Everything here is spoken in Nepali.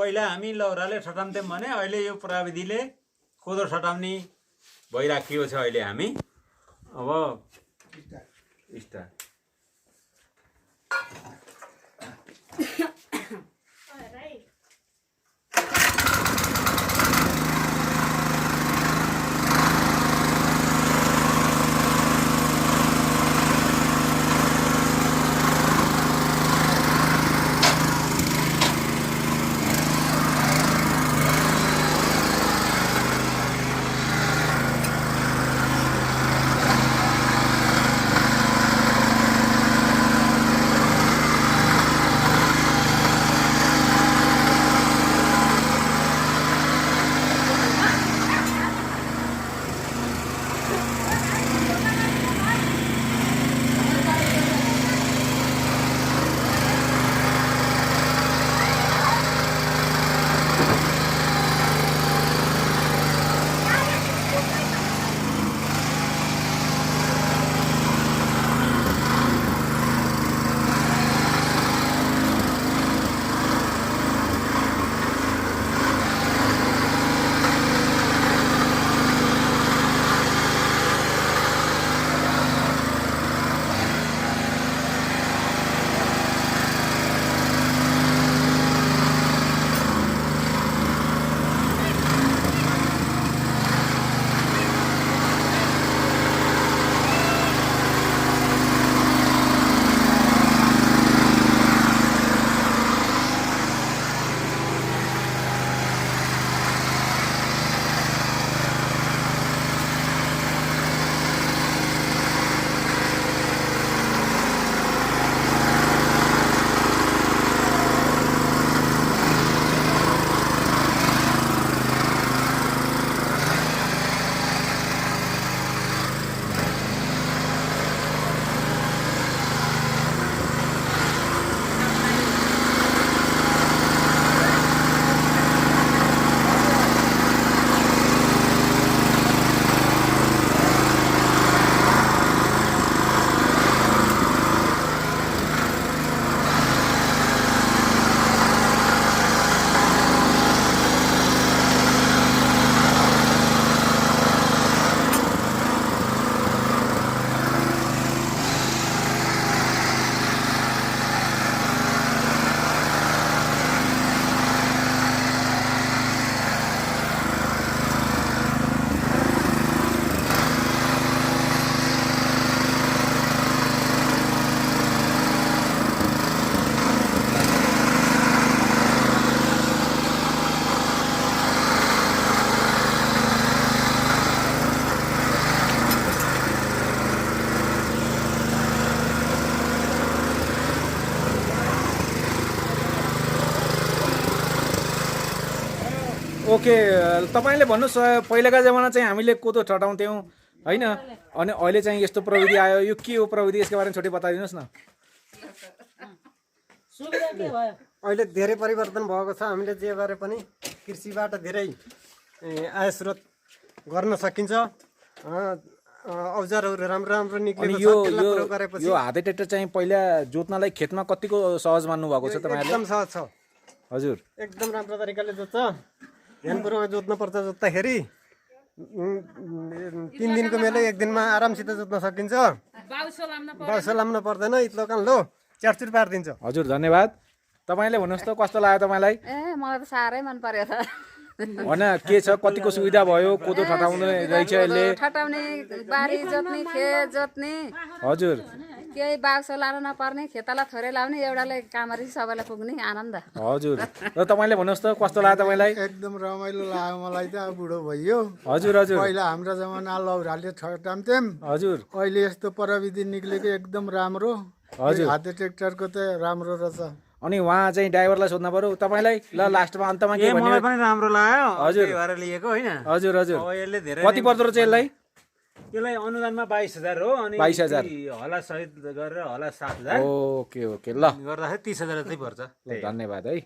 पहिला हामी लौराले ठटाउँथ्यौँ भने अहिले यो प्रविधिले कोदो ठटाउने भइराखिएको छ। अहिले हामी अब स्टार्ट। ओके, तपाईँले भन्नुहोस् पहिलाका जमाना चाहिँ हामीले कोदो ठटाउँथ्यौँ होइन, अनि अहिले चाहिँ यस्तो प्रविधि आयो, यो के हो प्रविधि, यसको बारेमा छोटै बताइदिनुहोस् न। अहिले धेरै परिवर्तन भएको छ। हामीले जे गरे पनि कृषिबाट धेरै आय स्रोत गर्न सकिन्छ। औजारहरू राम्रो राम्रो निक्लेको छ। त्यसलाई प्रयोग गरेपछि यो हाते ट्र्याक्टर चाहिँ पहिला जोत्नलाई खेतमा कतिको सहज मान्नु भएको छ तपाईँहरूले? एकदम सहज छ हजुर, एकदम राम्रो तरिकाले जोत्छ। ध्यानपूर्वक जोत्नु पर्छ। जोत्दाखेरि 3 दिनको मेलै 1 दिनमा आरामसित जोत्न सकिन्छ। बाउसो लाम्न पर्दैन। इत्लोकान लो च्याटचुट पारिदिन्छ। हजुर धन्यवाद। तपाईँले भन्नुहोस् त कस्तो लाग्यो तपाईँलाई? मलाई त साह्रै मन पर्यो त। होइन के छ, कतिको सुविधा भयो कोदो ठटाउनु रहेछ यसले? ठटाउने, बारी जोत्ने, खेत जोत्ने, हजुर केही बाउसो लानु नपर्ने, खेतलाई थोरै लाउने, एउटाले कामरी सबैलाई पुग्ने आनन्द। हजुर, र तपाईँले भन्नुहोस् त कस्तो लाग्यो तपाईँलाई? एकदम रमाइलो लाग्यो मलाई त। अब बुढो भइयो। हजुर हजुर, पहिला हाम्रो जमाना लौराले ठटाउँथ्यौँ। हजुर अहिले यस्तो प्रविधि निक्लेको एकदम राम्रो। हजुर, हाते ट्र्याक्टरको त राम्रो रहेछ। अनि उहाँ चाहिँ ड्राइभरलाई सोध्नु पर्यो तपाईँलाई। ल लास्टमा अन्तमा के भन्नु? मलाई पनि राम्रो लाग्यो। हजुर त्यही भएर लिएको होइन। हजुर हजुर, अब यसले धेरै कति पर्दो रहेछ यसलाई? यसलाई अनुदानमा 22,000 हो। अनि 22,000 हला सहित गरेर हला 7,000 ओके ओके, ल गर्दाखेरि 30,000 चाहिँ पर्छ। धन्यवाद है।